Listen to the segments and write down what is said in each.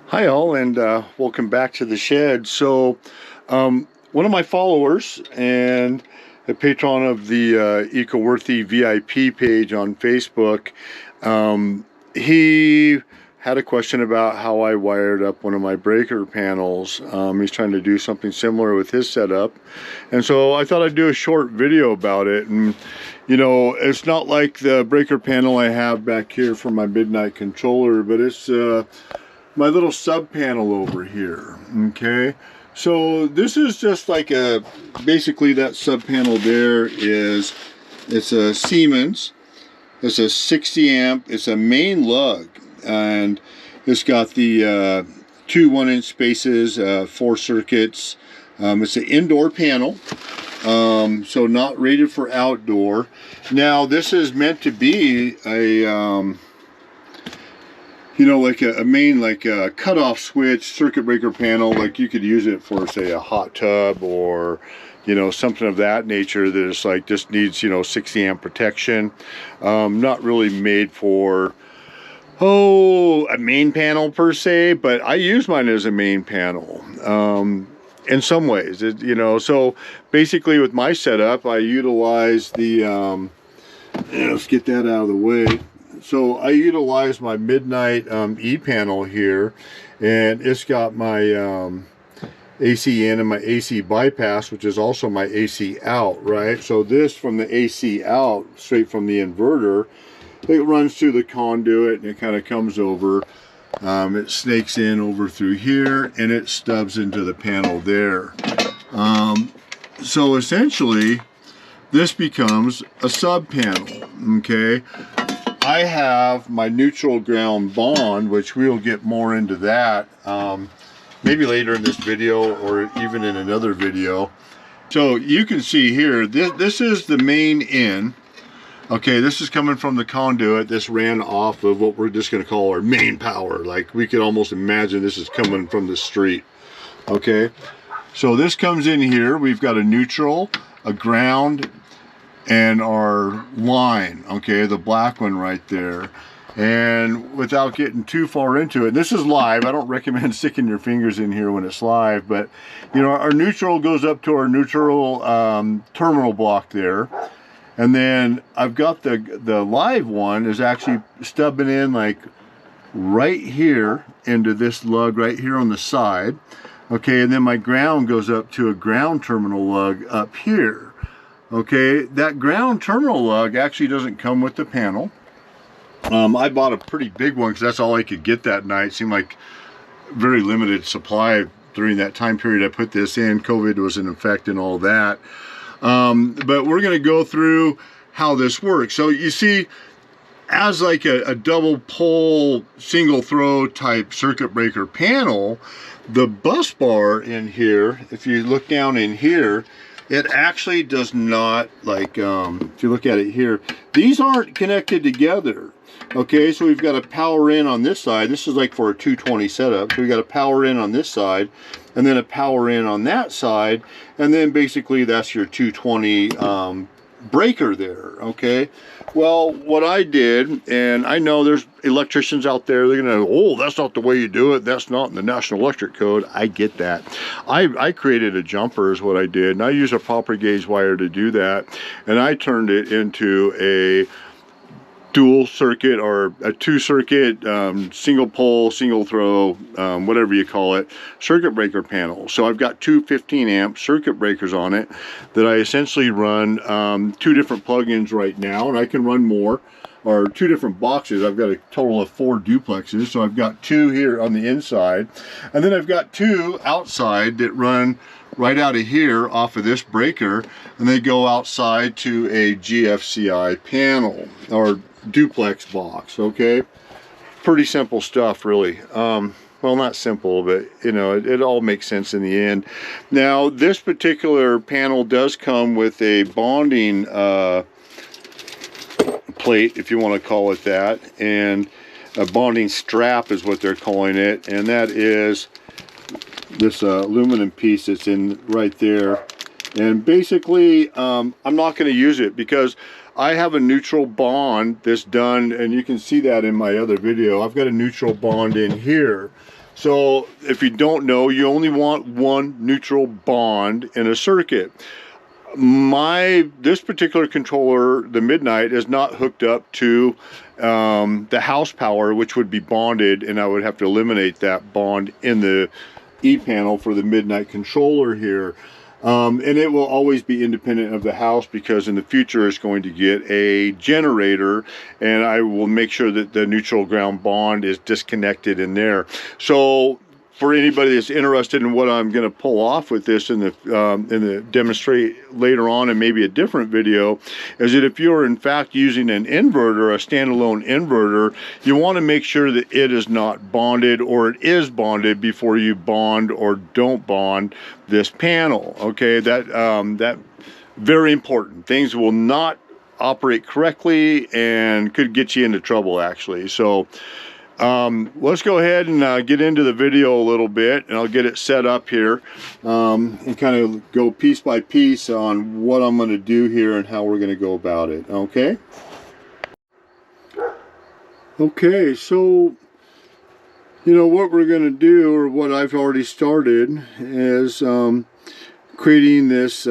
Hi all, and welcome back to the shed. So one of my followers and a patron of the Eco-Worthy VIP page on Facebook, he had a question about how I wired up one of my breaker panels. He's trying to do something similar with his setup, and so I thought I'd do a short video about it. And you know, it's not like the breaker panel I have back here for my Midnight controller, but it's my little sub panel over here. Okay, so this is just like basically that sub panel there it's a Siemens. It's a 60 amp. It's a main lug, and it's got the two 1-inch spaces, 4 circuits. It's an indoor panel, so not rated for outdoor. Now this is meant to be a you know, like a main, like a cutoff switch circuit breaker panel. Like you could use it for, say, a hot tub, or you know, something of that nature that is like just needs, you know, 60 amp protection. Not really made for a main panel per se, but I use mine as a main panel in some ways. You know, so basically with my setup I utilize the let's get that out of the way. So I utilize my Midnight E-panel here, and it's got my AC in and my AC bypass, which is also my AC out, right? So this from the AC out, straight from the inverter, it runs through the conduit and it kind of comes over. It snakes in over through here and it stubs into the panel there. So essentially, this becomes a sub panel, okay? I have my neutral ground bond, which we'll get more into that maybe later in this video or even in another video. So you can see here, this is the main in. Okay, this is coming from the conduit. This ran off of what we're just going to call our main power. Like we could almost imagine this is coming from the street. Okay, so this comes in here. We've got a neutral, a ground, and our line, okay, the black one right there. And without getting too far into it, this is live. I don't recommend sticking your fingers in here when it's live, but you know, our neutral goes up to our neutral terminal block there. And then I've got the live one is actually stubbing in like right here into this lug right here on the side. Okay, and then my ground goes up to a ground terminal lug up here. Okay, that ground terminal lug actually doesn't come with the panel. I bought a pretty big one because that's all I could get that night. It seemed like very limited supply during that time period I put this in. COVID was in effect and all that. But we're going to go through how this works. So you see, as like a double pole, single throw type circuit breaker panel, the bus bar in here, if you look down in here, it actually does not, like, if you look at it here, these aren't connected together. Okay, so we've got a power in on this side. This is like for a 220 setup. So we got a power in on this side, and then a power in on that side, and then basically that's your 220 breaker there. Okay, well, what I did, and I know there's electricians out there, they're gonna, oh, that's not the way you do it, that's not in the National Electric Code. I get that. I created a jumper is what I did, and I used a proper gauge wire to do that, and I turned it into a dual circuit or a 2-circuit single pole, single throw, whatever you call it, circuit breaker panel. So I've got two 15 amp circuit breakers on it that I essentially run 2 different plugins right now, and I can run more, or 2 different boxes. I've got a total of 4 duplexes, so I've got 2 here on the inside, and then I've got 2 outside that run right out of here off of this breaker, and they go outside to a GFCI panel or duplex box. Okay, pretty simple stuff, really. Well, not simple, but you know, it all makes sense in the end. Now, this particular panel does come with a bonding plate, if you want to call it that, and a bonding strap is what they're calling it, and that is this aluminum piece that's in right there. And basically, I'm not going to use it because I have a neutral bond that's done, and you can see that in my other video. I've got a neutral bond in here So if you don't know, you only want one neutral bond in a circuit. This particular controller, the Midnight, is not hooked up to the house power, which would be bonded, and I would have to eliminate that bond in the E-panel for the Midnight controller here. And it will always be independent of the house, because in the future it's going to get a generator, and I will make sure that the neutral ground bond is disconnected in there. So for anybody that's interested in what I'm going to pull off with this in the demonstrate later on, and maybe a different video, is that if you're in fact using an inverter, a standalone inverter, you want to make sure that it is not bonded, or it is bonded before you bond or don't bond this panel. Okay, that very important. Things will not operate correctly and could get you into trouble, actually. So let's go ahead and get into the video a little bit, and I'll get it set up here and kind of go piece by piece on what I'm going to do here and how we're going to go about it. Okay, so you know what we're going to do, or what I've already started, is creating this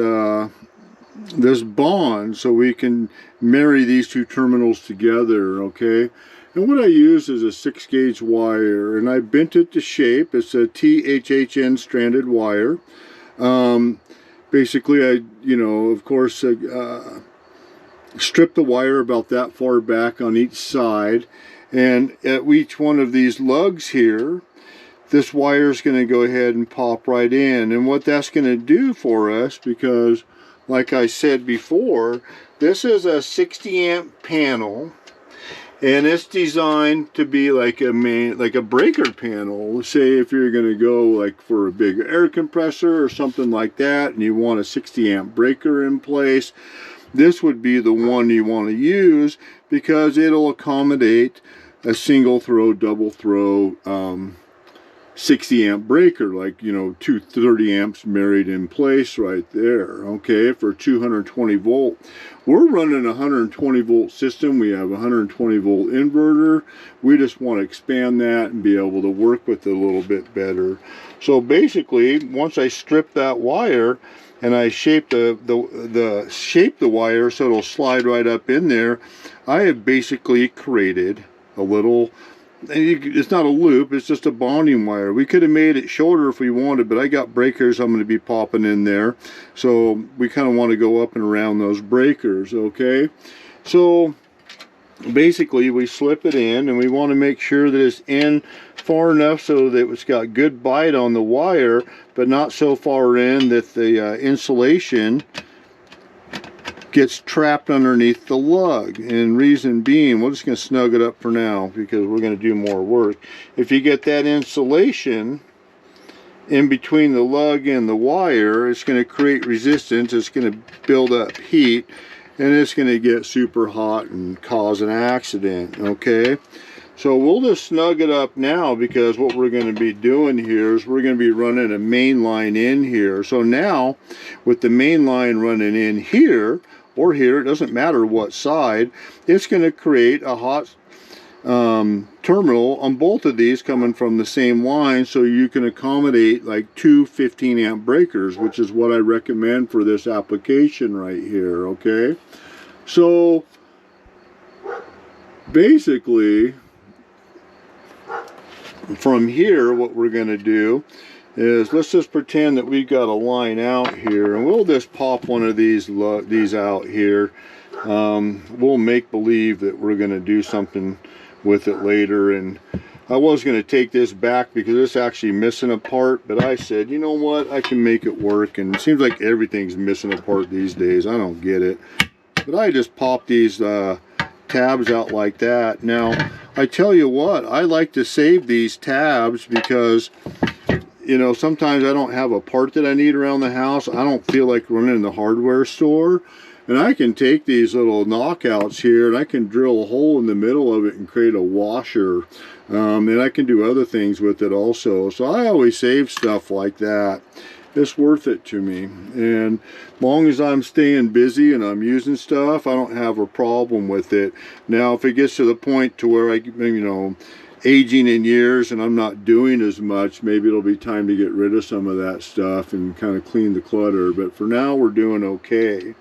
this bond so we can marry these two terminals together. Okay, and what I use is a 6-gauge wire, and I bent it to shape. It's a THHN stranded wire. Basically, I, of course, strip the wire about that far back on each side, and at each one of these lugs here, this wire is going to go ahead and pop right in. And what that's going to do for us, because like I said before, this is a 60 amp panel, and it's designed to be like a breaker panel. Say if you're going to go like for a big air compressor or something like that, and you want a 60 amp breaker in place, this would be the one you want to use, because it'll accommodate a single throw, double throw 60 amp breaker, like, two 30 amps married in place right there. Okay, for 220 volt. We're running a 120 volt system. We have a 120 volt inverter. We just want to expand that and be able to work with it a little bit better. So basically, once I strip that wire and I shape shape the wire so it'll slide right up in there, I have basically created a little, it's not a loop, it's just a bonding wire. We could have made it shorter if we wanted, but I got breakers I'm going to be popping in there, so we kind of want to go up and around those breakers. Okay, so basically we slip it in, and we want to make sure that it's in far enough so that it's got good bite on the wire, but not so far in that the insulation gets trapped underneath the lug. And reason being, we're just going to snug it up for now because we're going to do more work. If you get that insulation in between the lug and the wire, it's going to create resistance, it's going to build up heat, and it's going to get super hot and cause an accident. Okay, so we'll just snug it up now, because what we're going to be doing here is we're going to be running a main line in here. So now with the main line running in here or here, it doesn't matter what side, it's going to create a hot terminal on both of these coming from the same line, so you can accommodate like two 15 amp breakers, which is what I recommend for this application right here. Okay, so basically from here, what we're going to do is, let's just pretend that we've got a line out here, and we'll just pop one of these out here. We'll make believe that we're going to do something with it later. And I was going to take this back because it's actually missing a part, but I said, you know what, I can make it work. And it seems like everything's missing a part these days. I don't get it, but I just pop these tabs out like that. Now I tell you what, I like to save these tabs because, sometimes I don't have a part that I need around the house. I don't feel like running in the hardware store, and I can take these little knockouts here and I can drill a hole in the middle of it and create a washer, and I can do other things with it also. So I always save stuff like that. It's worth it to me, and as long as I'm staying busy and I'm using stuff, I don't have a problem with it. Now if it gets to the point to where I aging in years and I'm not doing as much, maybe it'll be time to get rid of some of that stuff and kind of clean the clutter. But for now, we're doing okay.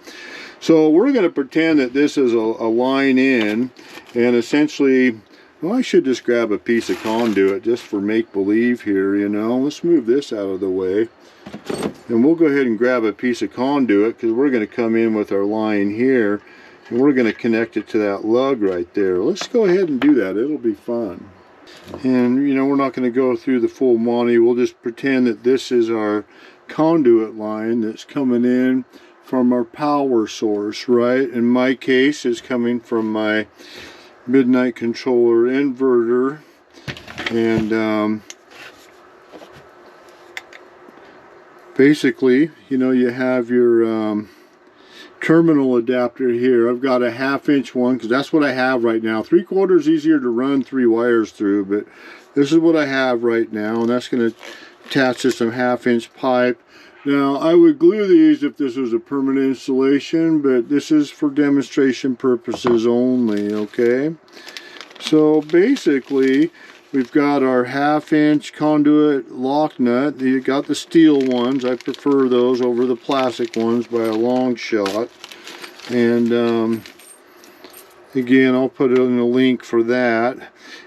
So we're going to pretend that this is a line in, and essentially, well, I should just grab a piece of conduit just for make-believe here, you know. Let's move this out of the way. And we'll go ahead and grab a piece of conduit, because we're going to come in with our line here, and we're going to connect it to that lug right there. Let's go ahead and do that. It'll be fun. And, you know, we're not going to go through the full monty. We'll just pretend that this is our conduit line that's coming in from our power source, right? In my case, it's coming from my Midnight controller inverter. And basically, you know, you have your terminal adapter here. I've got a 1/2 inch one because that's what I have right now. 3/4 easier to run 3 wires through, but this is what I have right now, and that's going to attach to some 1/2 inch pipe. Now, I would glue these if this was a permanent installation, but this is for demonstration purposes only, okay? So basically, we've got our 1/2 inch conduit lock nut. You got the steel ones. I prefer those over the plastic ones by a long shot. And again, I'll put it in a link for that.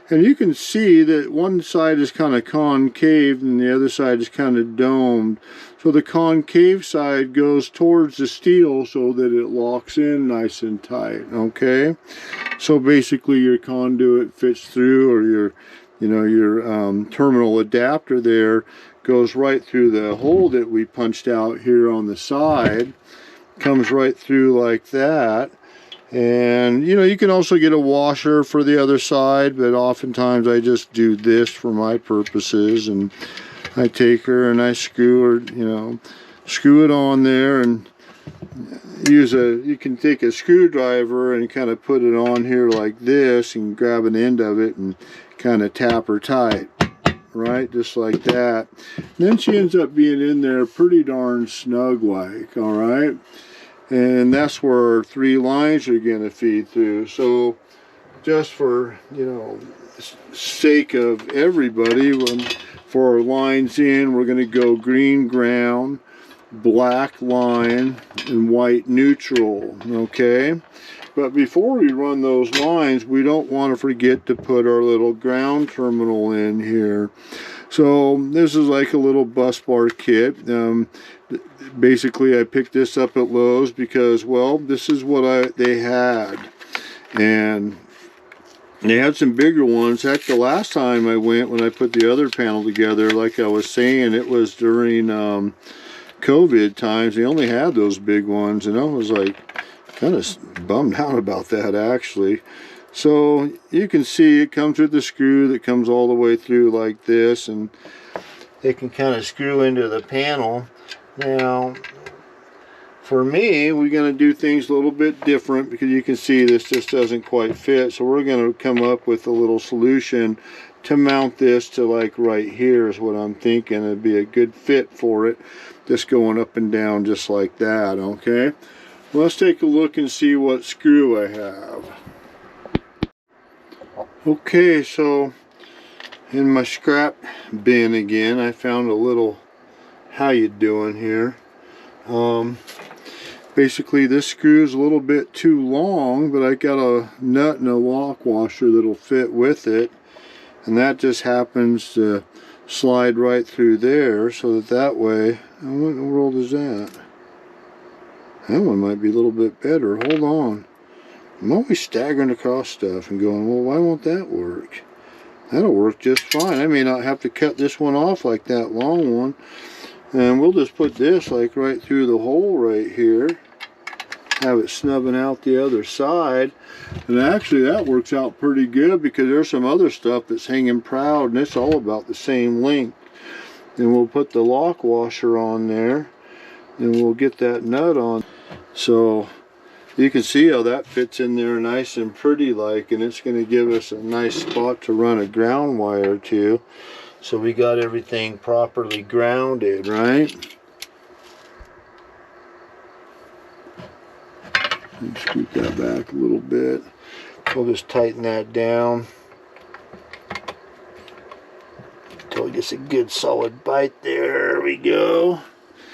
And you can see that one side is kind of concave and the other side is kind of domed. So the concave side goes towards the steel so that it locks in nice and tight, okay? So basically your conduit fits through, or your, you know, your terminal adapter there goes right through the hole that we punched out here on the side, comes right through like that. And, you know, you can also get a washer for the other side, but oftentimes I just do this for my purposes, and I take her and I screw her, you know, screw it on there, and you can take a screwdriver and kind of put it on here like this and grab an end of it and kind of tap her tight, right, just like that. And then she ends up being in there pretty darn snug like, all right? And that's where our 3 lines are going to feed through. So just for, you know, sake of everybody, for our lines in, we're going to go green ground, black line, and white neutral, okay? But before we run those lines, we don't want to forget to put our little ground terminal in here. So this is like a little bus bar kit. Basically, I picked this up at Lowe's because, well, this is what they had. And they had some bigger ones. Heck, the last time I went, when I put the other panel together, like I was saying, it was during COVID times. They only had those big ones, and I was like kind of bummed out about that, actually. So you can see it comes with the screw that comes all the way through like this, and it can kind of screw into the panel. Now, for me, we're going to do things a little bit different because you can see this just doesn't quite fit. So we're going to come up with a little solution to mount this to like right here is what I'm thinking. It'd be a good fit for it, just going up and down just like that, okay? Well, let's take a look and see what screw I have. Okay, so in my scrap bin again, I found a little how you doing here. Basically this screw is a little bit too long, but I got a nut and a lock washer that'll fit with it, and that just happens to slide right through there, so that way, what in the world is that? That one might be a little bit better. Hold on. I'm always staggering across stuff and going, well, why won't that work? That'll work just fine. I may not have to cut this one off like that long one. And we'll just put this like right through the hole right here. Have it snubbing out the other side. And actually that works out pretty good because there's some other stuff that's hanging proud, and it's all about the same length. And we'll put the lock washer on there, and we'll get that nut on. So you can see how that fits in there nice and pretty like, and it's going to give us a nice spot to run a ground wire to. So we got everything properly grounded, right? Scoot that back a little bit. We'll just tighten that down. so it gets a good solid bite. There we go.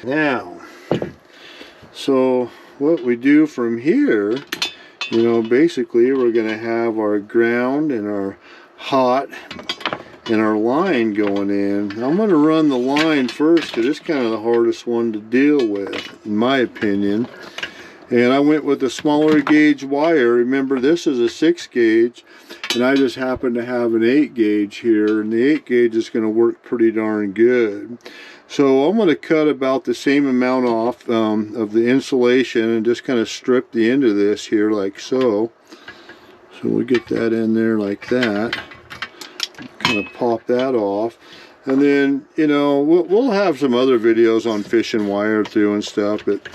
Now, so what we do from here, you know, basically we're going to have our ground and our hot and our line going in. I'm going to run the line first because it's kind of the hardest one to deal with, in my opinion. And I went with a smaller gauge wire. Remember, this is a 6 gauge, and I just happen to have an 8 gauge here, and the 8 gauge is going to work pretty darn good. So I'm going to cut about the same amount off of the insulation and just kind of strip the end of this here like so. So we'll get that in there like that. Kind of pop that off. And then, you know, we'll have some other videos on fishing wire through and stuff, but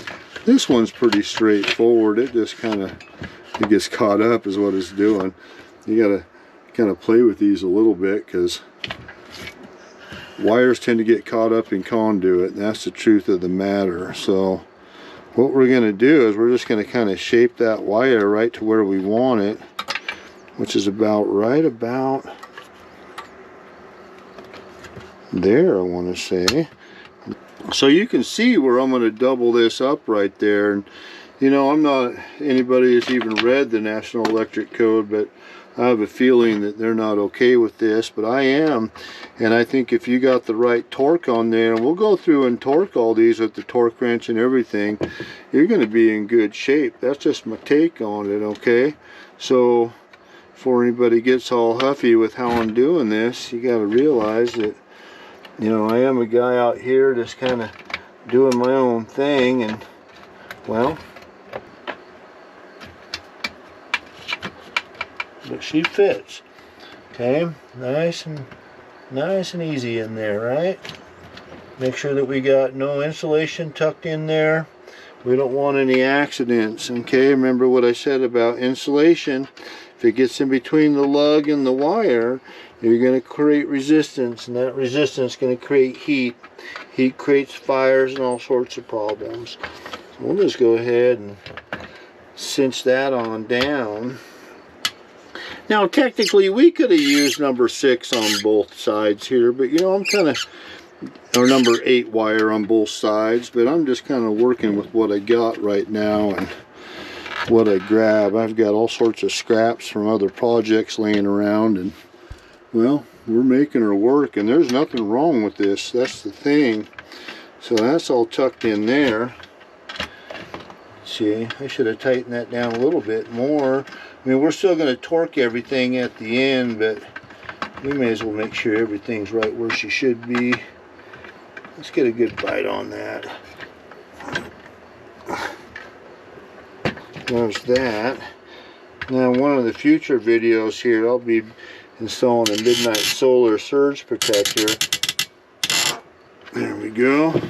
this one's pretty straightforward. It just kind of, it gets caught up is what it's doing. You got to kind of play with these a little bit because wires tend to get caught up in conduit, and that's the truth of the matter. So what we're going to do is we're just going to kind of shape that wire right to where we want it, which is about right about there, I want to say. So you can see where I'm going to double this up right there. And you know, I'm not anybody that's even read the National Electric Code, but I have a feeling that they're not okay with this, but I am. And I think if you got the right torque on there, and we'll go through and torque all these with the torque wrench and everything, you're going to be in good shape. That's just my take on it, okay? So before anybody gets all huffy with how I'm doing this, you got to realize that, you know, I am a guy out here just kind of doing my own thing, and well, but she fits. Okay, nice and easy in there, right? Make sure that we got no insulation tucked in there. We don't want any accidents. Okay, remember what I said about insulation. If it gets in between the lug and the wire, you're going to create resistance, and that resistance is going to create heat. Heat creates fires and all sorts of problems. So we'll just go ahead and cinch that on down. Now technically we could have used number 6 on both sides here, but you know, I'm kind of, or number 8 wire on both sides, but I'm just kind of working with what I got right now and what I grab. I've got all sorts of scraps from other projects laying around, and well, we're making her work, and there's nothing wrong with this. That's the thing. So that's all tucked in there. See, I should have tightened that down a little bit more. I mean, we're still going to torque everything at the end, but we may as well make sure everything's right where she should be. Let's get a good bite on that. There's that. Now, one of the future videos here, I'll be installing a Midnitesolar surge protector. There we go.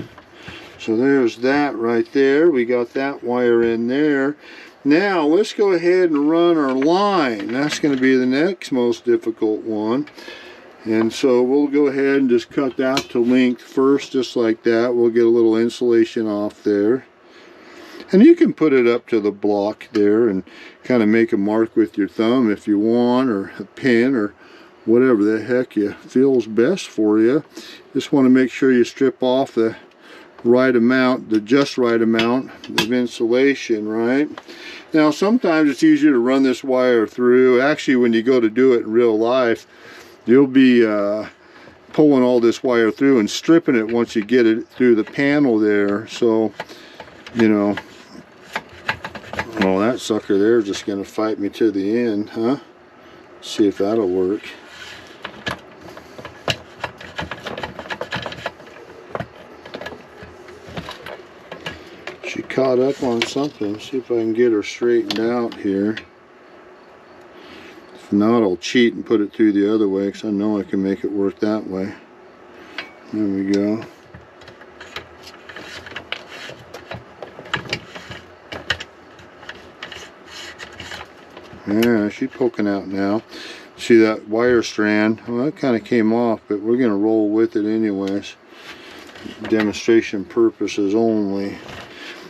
So there's that right there. We got that wire in there. Now let's go ahead and run our line. That's going to be the next most difficult one. And so we'll go ahead and just cut that to length first, just like that. We'll get a little insulation off there. And you can put it up to the block there and kind of make a mark with your thumb if you want, or a pin, or whatever the heck you feels best for you. Just want to make sure you strip off the right amount, the just right amount of insulation, right? Now sometimes it's easier to run this wire through. Actually, when you go to do it in real life, you'll be pulling all this wire through and stripping it once you get it through the panel there. So, you know, well, that sucker there is just going to fight me to the end, huh? See if that'll work. She caught up on something. See if I can get her straightened out here. If not, I'll cheat and put it through the other way, because I know I can make it work that way. There we go. Yeah, she's poking out now. See that wire strand? Well, that kind of came off, but we're going to roll with it anyways. Demonstration purposes only.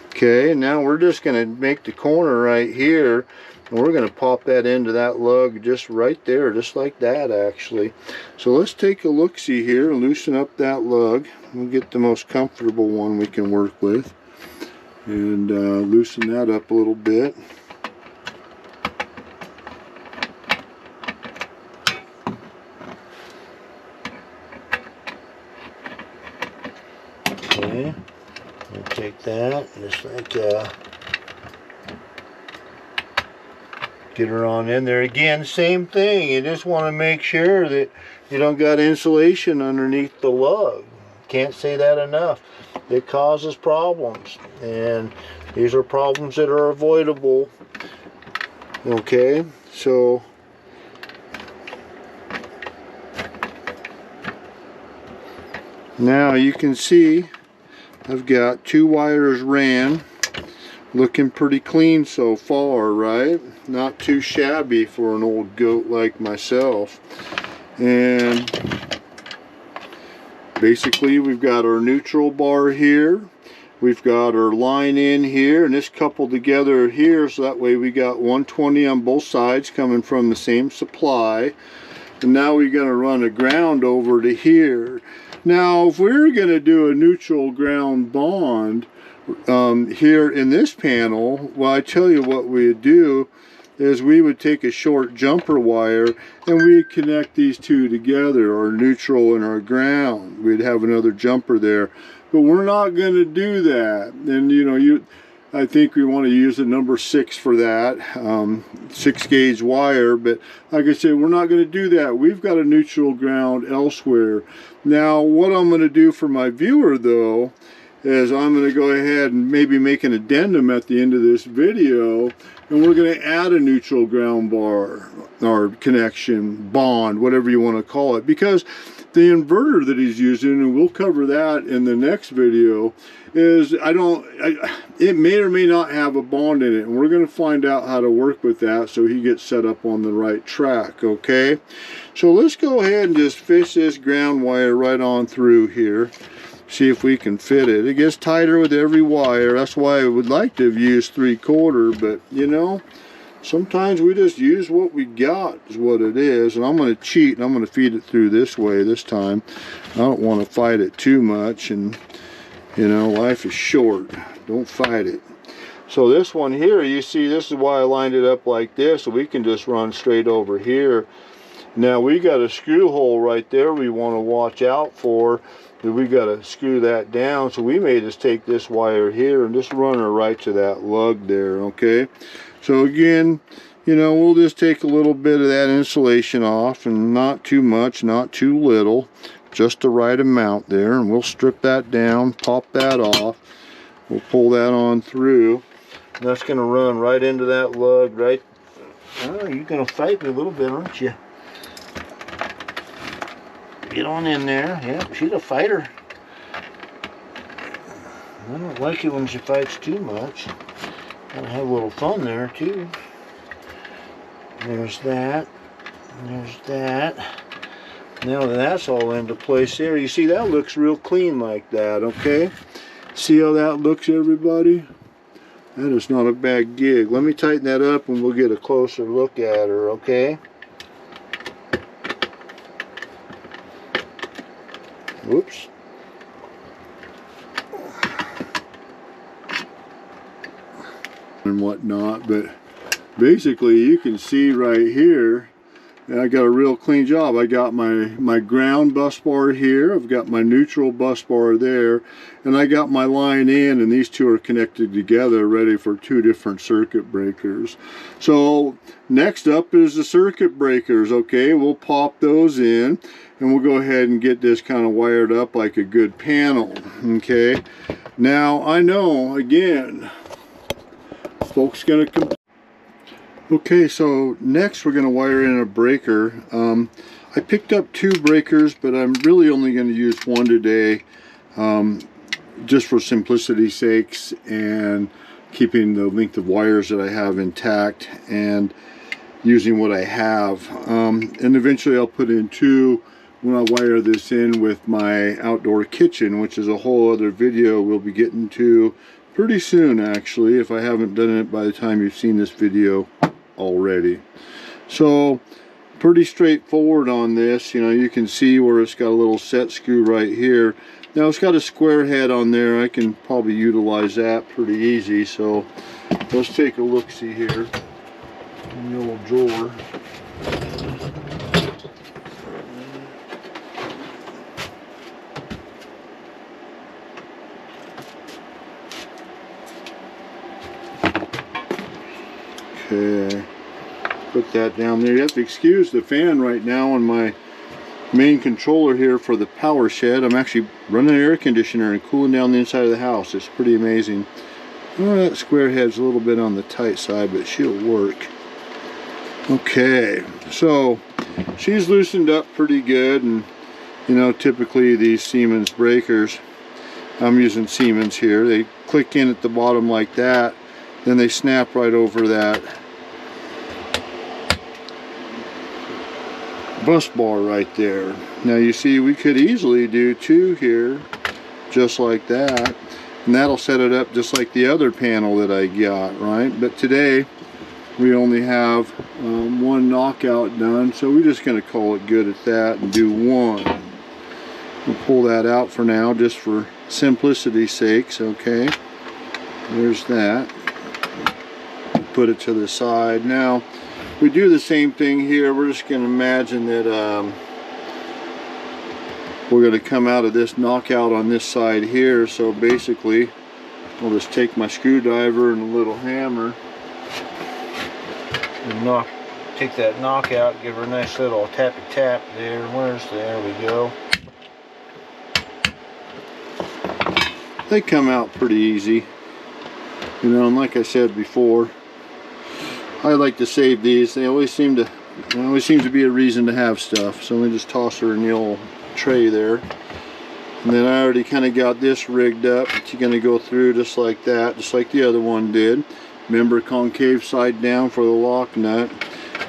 Okay, now we're just going to make the corner right here. And we're going to pop that into that lug just right there, just like that actually. So let's take a look-see here and loosen up that lug. We'll get the most comfortable one we can work with. And loosen that up a little bit. Okay, we'll take that and just like get her on in there. Again, same thing. You just want to make sure that you don't got insulation underneath the lug. Can't say that enough. It causes problems, and these are problems that are avoidable. Okay, so now you can see I've got 2 wires ran, looking pretty clean so far, right? Not too shabby for an old goat like myself. And basically we've got our neutral bar here, we've got our line in here, and this coupled together here, so that way we got 120 on both sides coming from the same supply. And now we're going to run a ground over to here. Now if we're going to do a neutral ground bond here in this panel, well, I tell you what we'd do is we would take a short jumper wire and we'd connect these two together, our neutral and our ground. We'd have another jumper there, but we're not going to do that. And you know, I think we want to use a number 6 for that, 6-gauge wire, but like I said, we're not going to do that. We've got a neutral ground elsewhere. Now what I'm going to do for my viewer though is I'm going to go ahead and maybe make an addendum at the end of this video, and we're going to add a neutral ground bar or connection, bond, whatever you want to call it, because the inverter that he's using, and we'll cover that in the next video, is it may or may not have a bond in it, and we're going to find out how to work with that so he gets set up on the right track. Okay, so let's go ahead and just fish this ground wire right on through here. See if we can fit it. It gets tighter with every wire. That's why I would like to have used 3/4, but you know, sometimes we just use what we got is what it is. And I'm going to cheat and I'm going to feed it through this way this time. I don't want to fight it too much, and you know, life is short. Don't fight it. So this one here, you see, this is why I lined it up like this, so we can just run straight over here. Now we got a screw hole right there we want to watch out for. We got to screw that down, so we may just take this wire here and just run her right to that lug there. Okay, so again, you know, we'll just take a little bit of that insulation off, and not too much, not too little, just the right amount there, and we'll strip that down, pop that off, we'll pull that on through, and that's going to run right into that lug right. Oh, you're going to fight me a little bit, aren't you? Get on in there. Yeah, she's a fighter. I don't like it when she fights too much. Gotta have a little fun there too. There's that. There's that. Now that that's all into place there, you see that looks real clean like that, okay? See how that looks, everybody? That is not a bad gig. Let me tighten that up and we'll get a closer look at her, okay? Whoops. And whatnot, but basically you can see right here, I got a real clean job. I got my ground bus bar here, I've got my neutral bus bar there, and I got my line in, and these two are connected together ready for 2 different circuit breakers. So next up is the circuit breakers. Okay, we'll pop those in and we'll go ahead and get this kind of wired up like a good panel. Okay, now I know again folks gonna okay, so next we're going to wire in a breaker. I picked up 2 breakers, but I'm really only going to use one today, just for simplicity's sakes and keeping the length of wires that I have intact and using what I have. And eventually I'll put in 2 when I wire this in with my outdoor kitchen, which is a whole other video we'll be getting to pretty soon, actually, if I haven't done it by the time you've seen this video already. So pretty straightforward on this. You know, you can see where it's got a little set screw right here. Now it's got a square head on there. I can probably utilize that pretty easy. So let's take a look-see here in the old drawer. Okay, put that down there. You have to excuse the fan right now on my main controller here for the power shed. I'm actually running an air conditioner and cooling down the inside of the house. It's pretty amazing. Oh, that square head's a little bit on the tight side, but she'll work. Okay, so she's loosened up pretty good, and you know, typically these Siemens breakers, I'm using Siemens here, they click in at the bottom like that, then they snap right over that bus bar right there. Now you see we could easily do 2 here just like that, and that'll set it up just like the other panel that I got, right? But today we only have 1 knockout done, so we're just going to call it good at that and do 1. We'll pull that out for now just for simplicity's sakes. Okay, there's that. Put it to the side. Now we do the same thing here. We're just going to imagine that we're going to come out of this knockout on this side here. So basically I'll just take my screwdriver and a little hammer and take that knockout, give her a nice little tappy tap there. There we go. They come out pretty easy, you know, and like I said before, I like to save these. They always seem to be a reason to have stuff. So let me just toss her in the old tray there. And then I already kind of got this rigged up. It's going to go through just like that, just like the other one did. Remember, concave side down for the lock nut.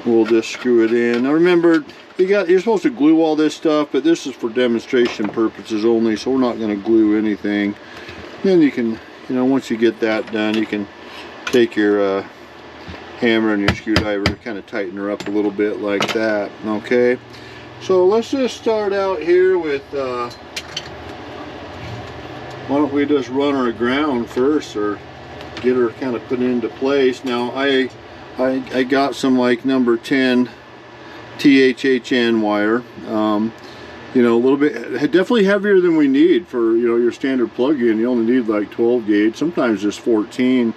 We'll just screw it in. Now remember, you're supposed to glue all this stuff, but this is for demonstration purposes only, so we're not going to glue anything. Then you can, you know, once you get that done, you can take your hammer and your screwdriver and kind of tighten her up a little bit like that. Okay, so let's just start out here with why don't we just run her ground first, or get her kind of put into place. Now I got some like number 10 THHN wire, you know, a little bit, definitely heavier than we need for, you know, your standard plug-in. You only need like 12 gauge, sometimes just 14,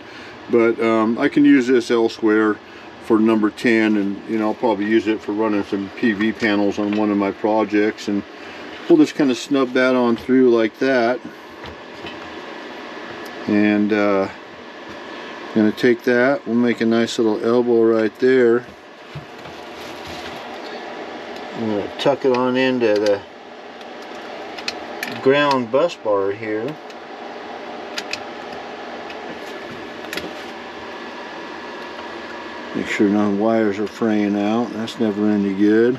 but I can use this elsewhere for number 10, and you know, I'll probably use it for running some PV panels on one of my projects, and we'll just kind of snub that on through like that. And gonna take that, we'll make a nice little elbow right there. I'm going to tuck it on into the ground bus bar here. Make sure no wires are fraying out. That's never any good.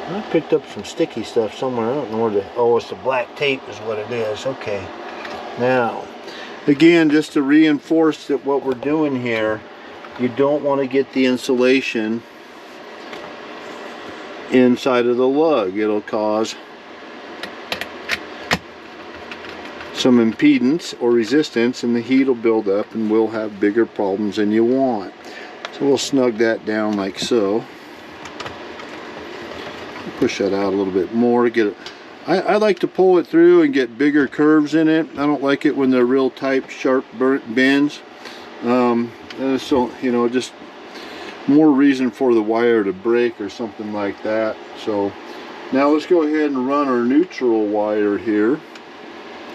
I picked up some sticky stuff somewhere. I don't know where the... Oh, it's the black tape is what it is. Okay. Now, again, just to reinforce that what we're doing here, you don't want to get the insulation inside of the lug. It'll cause some impedance or resistance, and the heat will build up and we'll have bigger problems than you want. So we'll snug that down like so. Push that out a little bit more. Get it. I like to pull it through and get bigger curves in it. I don't like it when they're real tight, sharp bends. So, you know, just more reason for the wire to break or something like that. So now let's go ahead and run our neutral wire here,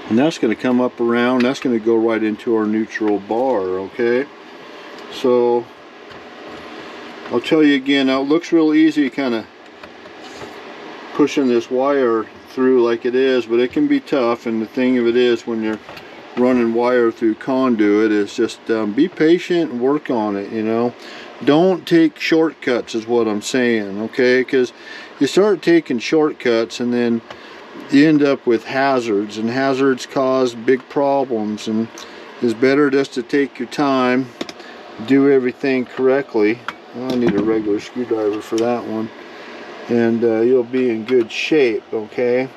and that's going to come up around. That's going to go right into our neutral bar. Okay, so I'll tell you again, now it looks real easy kind of pushing this wire through like it is, but it can be tough. And the thing of it is, when you're running wire through conduit, is just be patient and work on it. You know, don't take shortcuts is what I'm saying. Okay, because you start taking shortcuts and then you end up with hazards, and hazards cause big problems, and it's better just to take your time do everything correctly. I need a regular screwdriver for that one. And you'll be in good shape, okay?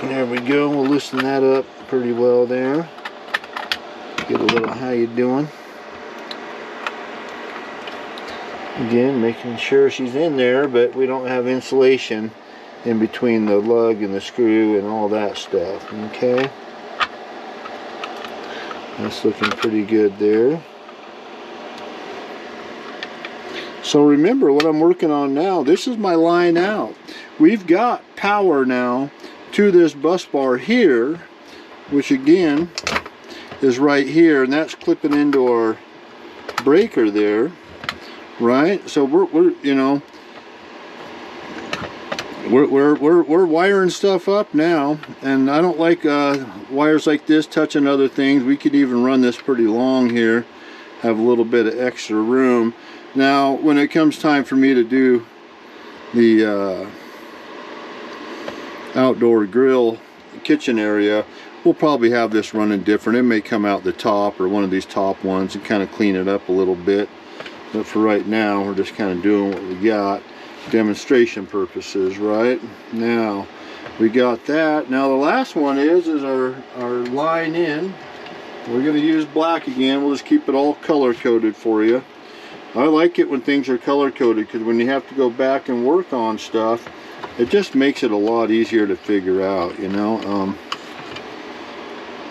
There we go. We'll loosen that up pretty well there. Get a little how you doing. Again, making sure she's in there, but we don't have insulation in between the lug and the screw and all that stuff, okay? That's looking pretty good there. So remember what I'm working on now. This is my line out. We've got power now to this bus bar here, which again is right here, and that's clipping into our breaker there, right? So we're you know, we're wiring stuff up now, and I don't like wires like this touching other things. We could even run this pretty long here, have a little bit of extra room. Now when it comes time for me to do the outdoor grill kitchen area, we'll probably have this running different. It may come out the top or one of these top ones and kind of clean it up a little bit, but for right now we're just kind of doing what we got, demonstration purposes. Right now we got that. Now the last one is our line in. We're going to use black again. We'll just keep it all color coded for you. I like it when things are color coded, because when you have to go back and work on stuff, it just makes it a lot easier to figure out, you know.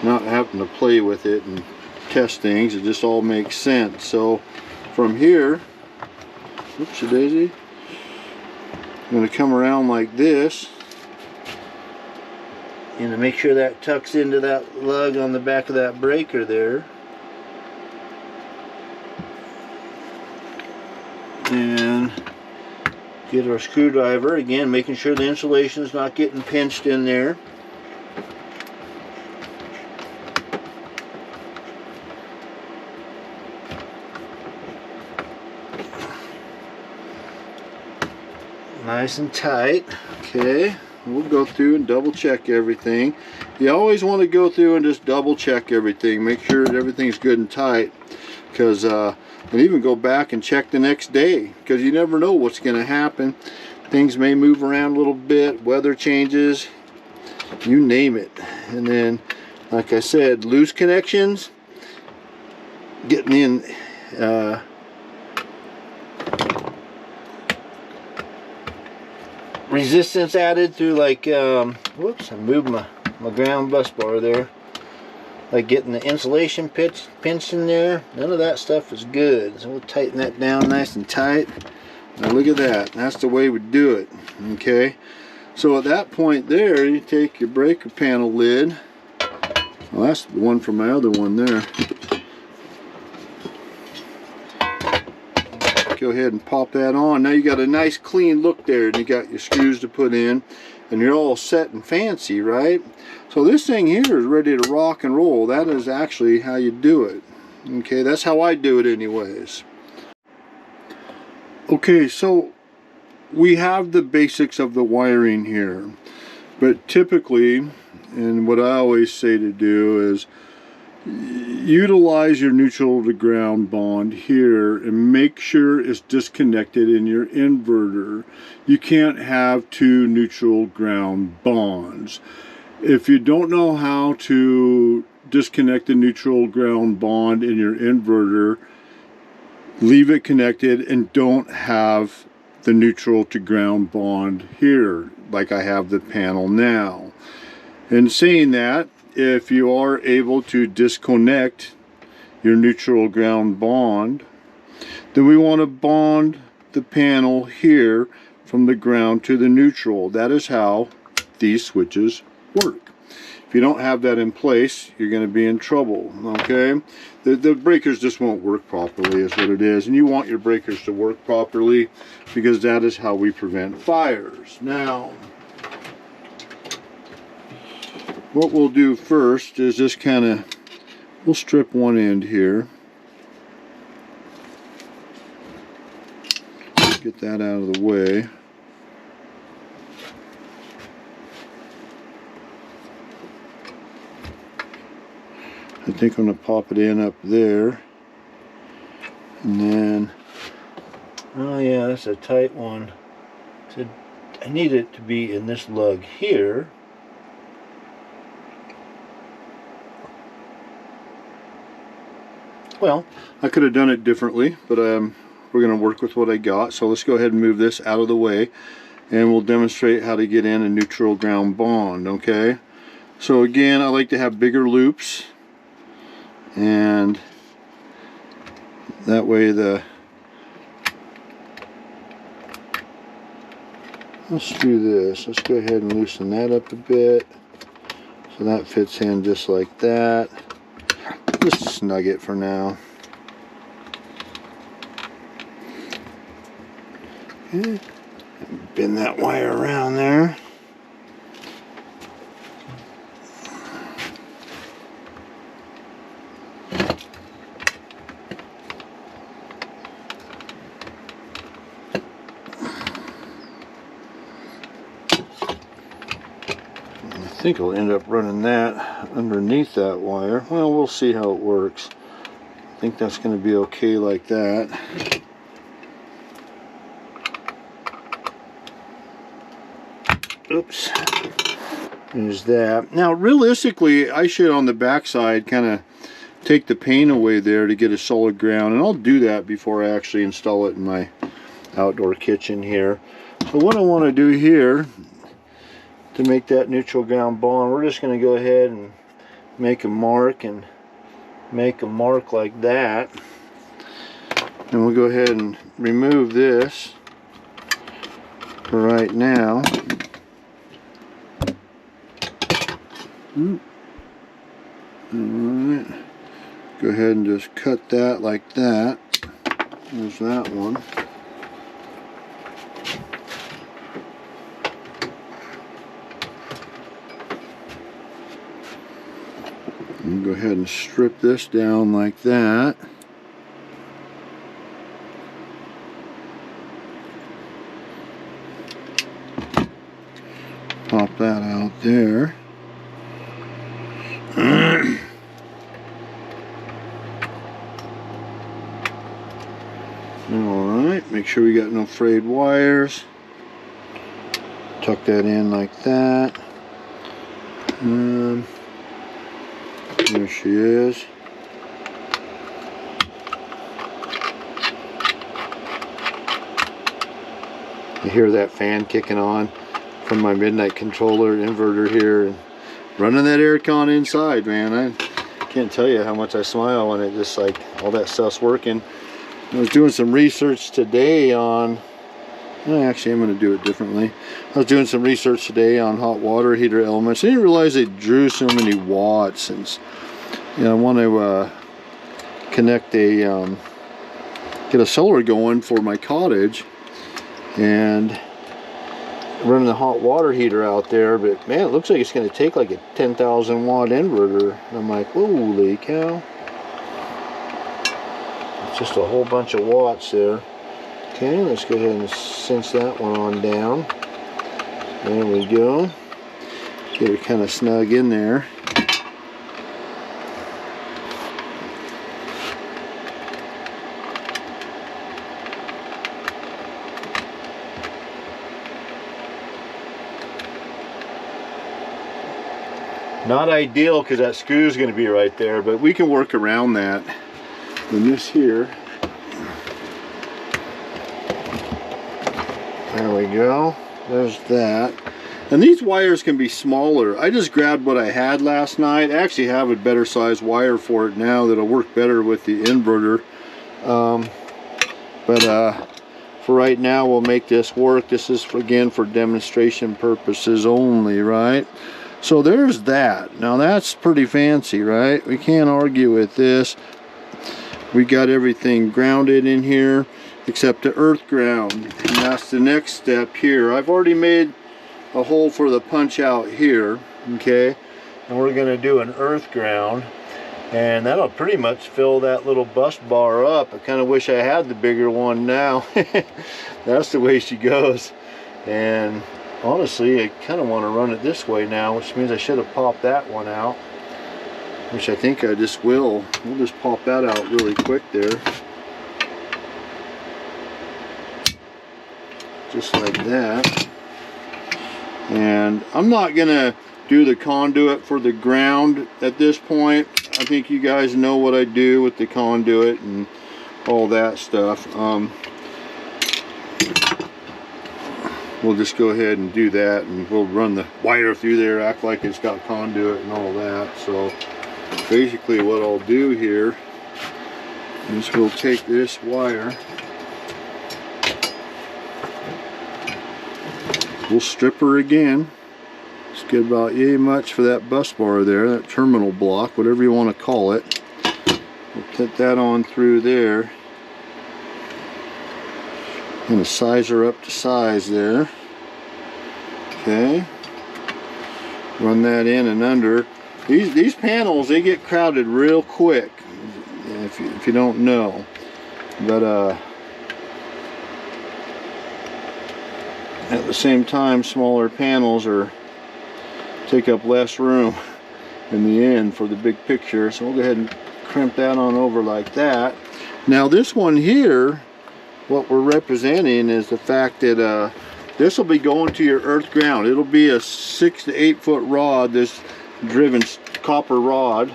Not having to play with it and test things, it just all makes sense. So from here, whoopsie daisy, I'm going to come around like this, and to make sure that tucks into that lug on the back of that breaker there. And get our screwdriver, again making sure the insulation is not getting pinched in there. Nice and tight. Okay, we'll go through and double check everything. You always want to go through and just double check everything, make sure that everything's good and tight, because and even go back and check the next day, because you never know what's going to happen. Things may move around a little bit, weather changes, you name it. And then, like I said, loose connections, getting in resistance added through, like whoops, I moved my ground bus bar there. Like getting the insulation pinched in there, none of that stuff is good. So we'll tighten that down nice and tight. Now look at that, that's the way we do it, okay? So at that point there, you take your breaker panel lid. Well, that's the one from my other one there. Go ahead and pop that on. Now you got a nice clean look there, and you got your screws to put in, and you're all set and fancy, right? So this thing here is ready to rock and roll. That is actually how you do it. Okay, that's how I do it anyways. Okay, so we have the basics of the wiring here, but typically, and what I always say to do is utilize your neutral to ground bond here and make sure it's disconnected in your inverter. You can't have two neutral ground bonds. If you don't know how to disconnect the neutral ground bond in your inverter, leave it connected and don't have the neutral to ground bond here like I have the panel now. And saying that, if you are able to disconnect your neutral ground bond, then we want to bond the panel here from the ground to the neutral. That is how these switches work. If you don't have that in place, you're going to be in trouble, okay? The breakers just won't work properly is what it is, and you want your breakers to work properly because that is how we prevent fires. Now, what we'll do first is just kind of, we'll strip one end here. Get that out of the way. I think I'm going to pop it in up there. And then, oh yeah, that's a tight one. So I need it to be in this lug here. Well, I could have done it differently, but we're going to work with what I got. So let's go ahead and move this out of the way, and we'll demonstrate how to get in a neutral ground bond, okay? So again, I like to have bigger loops, and that way let's do this. Let's go ahead and loosen that up a bit. So that fits in just like that. Just snug it for now. Okay. Bend that wire around there. I think I'll end up running that underneath that wire. Well, we'll see how it works. I think that's going to be okay like that. Oops. There's that. Now, realistically, I should on the back side kind of take the paint away there to get a solid ground, and I'll do that before I actually install it in my outdoor kitchen here. So what I want to do here to make that neutral ground bond, we're just going to go ahead and make a mark like that, and we'll go ahead and remove this for right now. Alright, go ahead and just cut that like that. There's that one. And go ahead and strip this down like that. Pop that out there. Alright, make sure we got no frayed wires. Tuck that in like that. There she is. You hear that fan kicking on from my Midnight controller inverter here, and running that Aircon inside, man. I can't tell you how much I smile when it just like all that stuff's working. I was doing some research today on, actually I'm going to do it differently. I was doing some research today on hot water heater elements. I didn't realize they drew so many watts, and you know, I want to connect a get a solar going for my cottage and running the hot water heater out there, but man, it looks like it's going to take like a 10,000 watt inverter. And I'm like, holy cow, it's just a whole bunch of watts there. Okay, let's go ahead and cinch that one on down. There we go. Get her kind of snug in there. Not ideal because that screw is going to be right there, but we can work around that. And this here, there we go, there's that. And these wires can be smaller. I just grabbed what I had last night. I actually have a better size wire for it now that'll work better with the inverter. For right now we'll make this work. This is again for demonstration purposes only, right? So there's that. Now that's pretty fancy, right? We can't argue with this. We got everything grounded in here except the earth ground, and that's the next step here. I've already made a hole for the punch out here, okay, and we're going to do an earth ground, and that'll pretty much fill that little bus bar up. I kind of wish I had the bigger one now. That's the way she goes. And honestly, I kind of want to run it this way now, which means I should have popped that one out, which I think I just will. We'll just pop that out really quick there. just like that. And I'm not gonna do the conduit for the ground at this point. I think you guys know what I do with the conduit and all that stuff. We'll just go ahead and do that, and we'll run the wire through there, act like it's got conduit and all that. So basically what I'll do here is we'll take this wire, we'll strip her again. Just get about yay much for that bus bar there, that terminal block, whatever you want to call it. We'll put that on through there. I'm going to size her up to size there. Okay. Run that in and under. These panels, they get crowded real quick, if you don't know. But at the same time, smaller panels take up less room in the end for the big picture. So we'll go ahead and crimp that on over like that. Now this one here, what we're representing is the fact that this will be going to your earth ground. It'll be a 6 to 8 foot rod, this driven copper rod,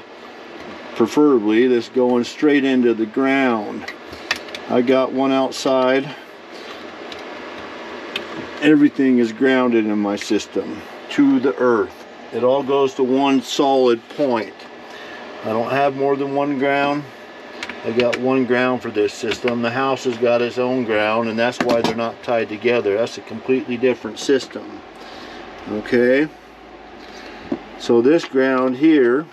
preferably, that's going straight into the ground. I got one outside. Everything is grounded in my system to the earth. It all goes to one solid point. I don't have more than one ground. I got one ground for this system. The house has got its own ground, and that's why they're not tied together. That's a completely different system. Okay, so this ground here,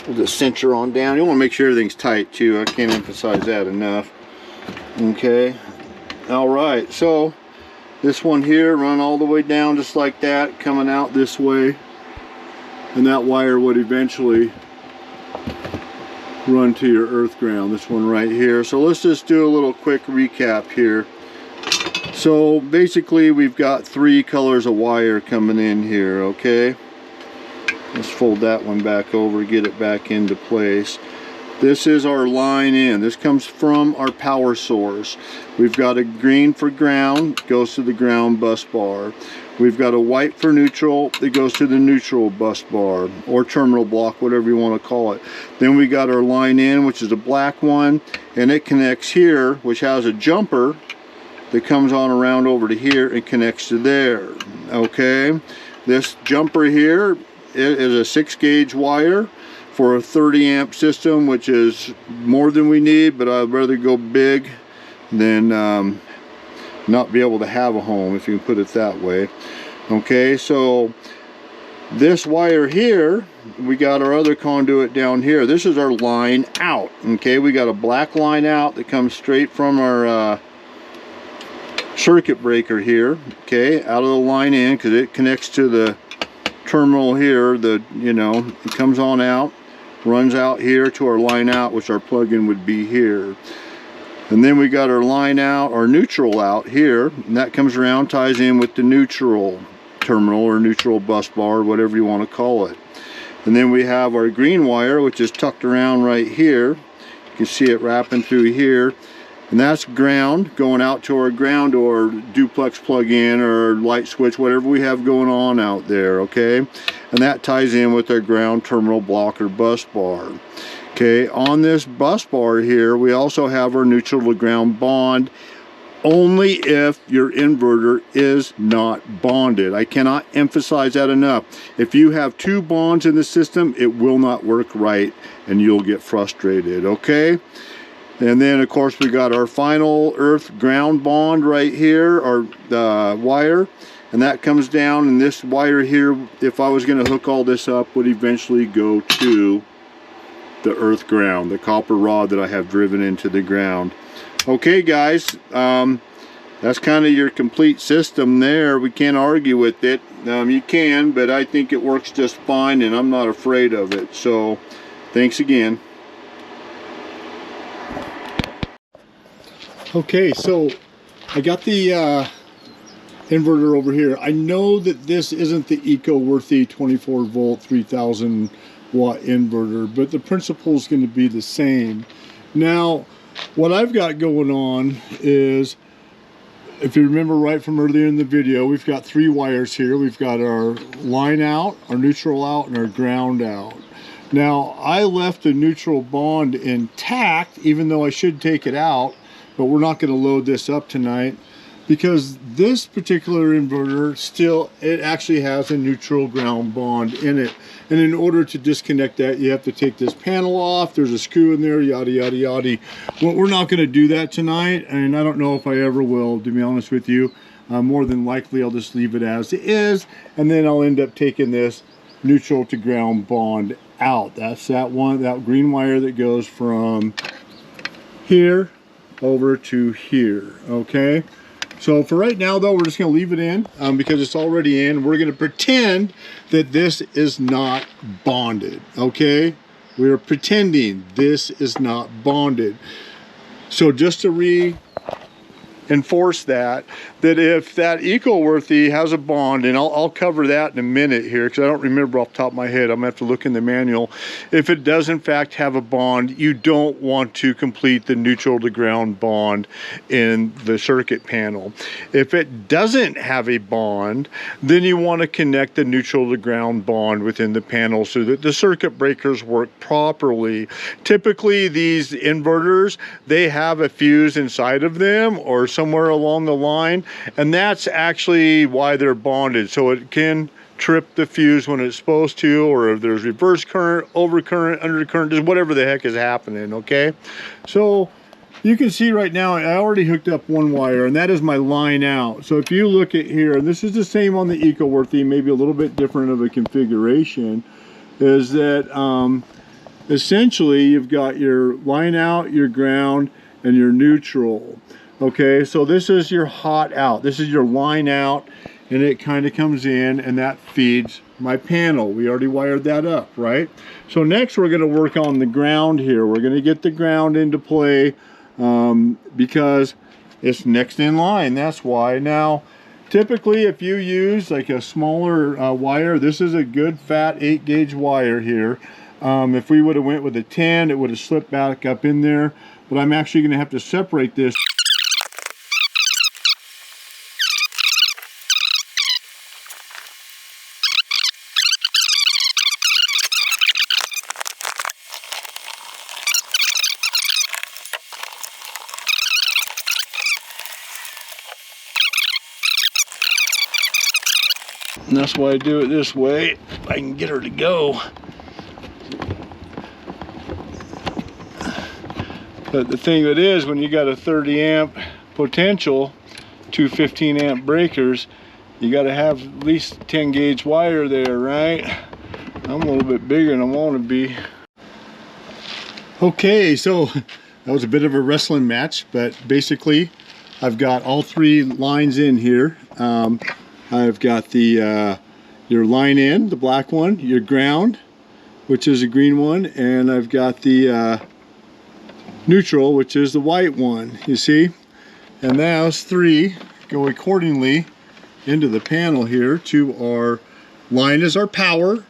we'll just cinch her on down. You want to make sure everything's tight too. I can't emphasize that enough. Okay, all right, so this one here, run all the way down just like that, coming out this way, and that wire would eventually run to your earth ground, this one right here. So let's just do a little quick recap here. So basically we've got 3 colors of wire coming in here. Okay, let's fold that one back over, get it back into place. This is our line in. This comes from our power source. We've got a green for ground, goes to the ground bus bar. We've got a white for neutral that goes to the neutral bus bar or terminal block, whatever you want to call it. Then we got our line in, which is a black one, and it connects here, which has a jumper that comes on around over to here and connects to there. Okay, this jumper here is a 6 gauge wire for a 30 amp system, which is more than we need, but I'd rather go big than not be able to have a home, if you can put it that way. Okay, so this wire here, we got our other conduit down here. This is our line out. Okay, we got a black line out that comes straight from our circuit breaker here. Okay, out of the line in, because it connects to the terminal here. It comes on out, runs out here to our line out, which our plug-in would be here. And then we got our line out, our neutral out here, and that comes around, ties in with the neutral terminal or neutral bus bar, whatever you want to call it. And then we have our green wire, which is tucked around right here. You can see it wrapping through here. And that's ground, going out to our ground or duplex plug-in or light switch, whatever we have going on out there, okay? And that ties in with our ground terminal block or bus bar. Okay, on this bus bar here, we also have our neutral to ground bond, only if your inverter is not bonded. I cannot emphasize that enough. If you have 2 bonds in the system, it will not work right and you'll get frustrated, okay? And then of course we got our final earth ground bond right here, our wire, and that comes down, and this wire here, if I was going to hook all this up, would eventually go to the earth ground, the copper rod that I have driven into the ground. Okay guys, that's kind of your complete system there. We can't argue with it. You can, but I think it works just fine and I'm not afraid of it. So thanks again. Okay, so I got the inverter over here. I know that this isn't the eco-worthy 24 volt 3000 watt inverter, but the principle is going to be the same. Now what I've got going on is if you remember right from earlier in the video, we've got 3 wires here. We've got our line out, our neutral out, and our ground out. Now, I left the neutral bond intact, even though I should take it out, but we're not going to load this up tonight because this particular inverter still, it actually has a neutral ground bond in it. And in order to disconnect that, you have to take this panel off. There's a screw in there, yada, yada, yada. Well, we're not going to do that tonight, and I don't know if I ever will, to be honest with you. More than likely, I'll just leave it as it is, and then I'll end up taking this neutral to ground bond out. That's that green wire that goes from here over to here, okay? So for right now though, we're just going to leave it in because it's already in. We're going to pretend that this is not bonded, okay? We're pretending this is not bonded. So just to reinforce that if that EcoWorthy has a bond, and I'll cover that in a minute here because I don't remember off the top of my head, I'm gonna have to look in the manual. If it does in fact have a bond, you don't want to complete the neutral to ground bond in the circuit panel. If it doesn't have a bond, then you want to connect the neutral to ground bond within the panel so that the circuit breakers work properly. Typically these inverters, they have a fuse inside of them or somewhere along the line, and that's actually why they're bonded, so it can trip the fuse when it's supposed to, or if there's reverse current, overcurrent, undercurrent, just whatever the heck is happening, okay? So you can see right now I already hooked up 1 wire, and that is my line out. So if you look at here, and this is the same on the EcoWorthy, maybe a little bit different of a configuration, is that essentially you've got your line out, your ground, and your neutral. Okay, so this is your hot out. This is your line out, and it kind of comes in, and that feeds my panel. We already wired that up, right? So next we're going to work on the ground here. We're going to get the ground into play because it's next in line. That's why. Now, typically if you use like a smaller wire, this is a good fat 8-gauge wire here. If we would have went with a 10, it would have slipped back up in there, but I'm actually going to have to separate this. And that's why I do it this way. If I can get her to go. But the thing of it is, when you got a 30 amp potential, 2 15 amp breakers, you got to have at least 10 gauge wire there, right? I'm a little bit bigger than I want to be. Okay, so that was a bit of a wrestling match, but basically I've got all 3 lines in here. I've got the your line in, the black one, your ground, which is a green one, and I've got the neutral, which is the white one, you see? And those 3 go accordingly into the panel here to our line is our power.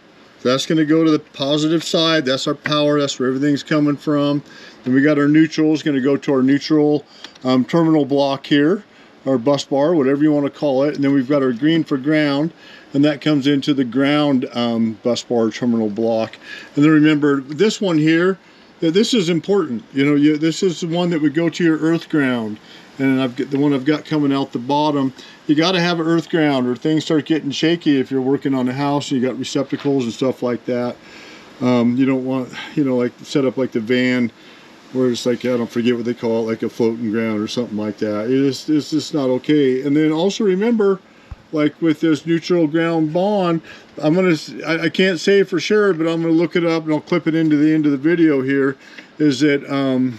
That's going to go to the positive side. That's our power. That's where everything's coming from. Then we got our neutral is going to go to our neutral terminal block here, our bus bar, whatever you want to call it. And then we've got our green for ground, and that comes into the ground bus bar terminal block. And then remember this one here, this is important. You know, this is the one that would go to your earth ground. And I've got the one I've got coming out the bottom. You got to have an earth ground, or things start getting shaky if you're working on a house and you got receptacles and stuff like that. You don't want, you know, like set up like the van where it's like, I don't forget what they call it, like a floating ground or something like that. It's just not okay. And then also remember, like with this neutral ground bond, I can't say for sure, but I'm gonna look it up and I'll clip it into the end of the video here, is that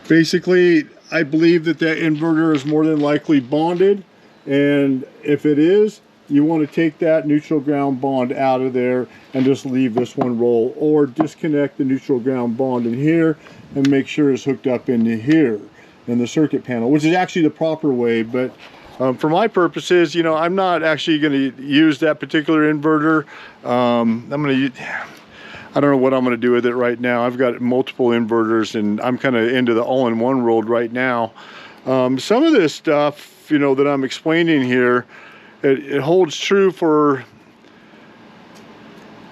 basically I believe that that inverter is more than likely bonded, and if it is, you want to take that neutral ground bond out of there and just leave this one roll, or disconnect the neutral ground bond in here and make sure it's hooked up into here in the circuit panel, which is actually the proper way. But for my purposes, you know, I'm not actually going to use that particular inverter. I don't know what I'm going to do with it right now. I've got multiple inverters and I'm kind of into the all-in-one world right now. Some of this stuff, you know, that I'm explaining here, it holds true for,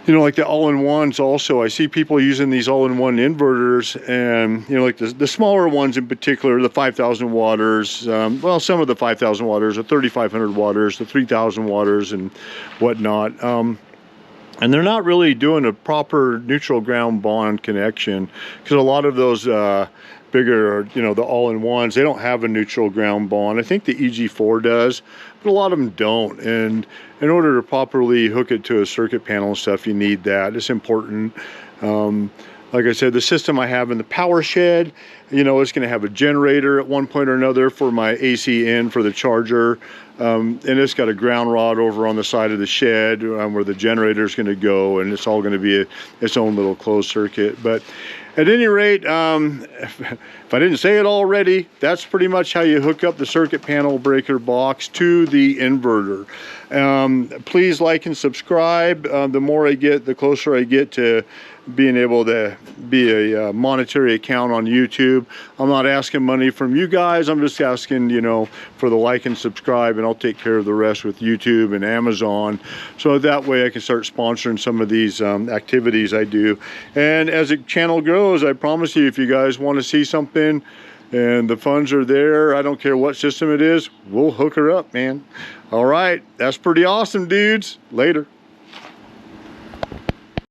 you know, like the all-in-ones also. I see people using these all-in-one inverters, and, you know, like the smaller ones in particular, the 5,000 watters, well, some of the 5,000 watters, the 3,500 watters, the 3,000 watters and whatnot. And they're not really doing a proper neutral ground bond connection, because a lot of those bigger, you know, the all-in-ones, they don't have a neutral ground bond. I think the EG4 does, but a lot of them don't. And in order to properly hook it to a circuit panel and stuff, you need that. It's important. Like I said, the system I have in the power shed, you know, it's going to have a generator at one point or another for my AC in for the charger. And it's got a ground rod over on the side of the shed where the generator is going to go, and it's all going to be its own little closed circuit. But at any rate, if I didn't say it already, that's pretty much how you hook up the circuit panel breaker box to the inverter. Please like and subscribe. The more I get, the closer I get to being able to be a monetary account on YouTube. I'm not asking money from you guys. I'm just asking, you know, for the like and subscribe, and I'll take care of the rest with YouTube and Amazon. So that way I can start sponsoring some of these activities I do. And as the channel grows, I promise you, if you guys want to see something and the funds are there, I don't care what system it is, we'll hook her up, man. All right, that's pretty awesome, dudes. Later.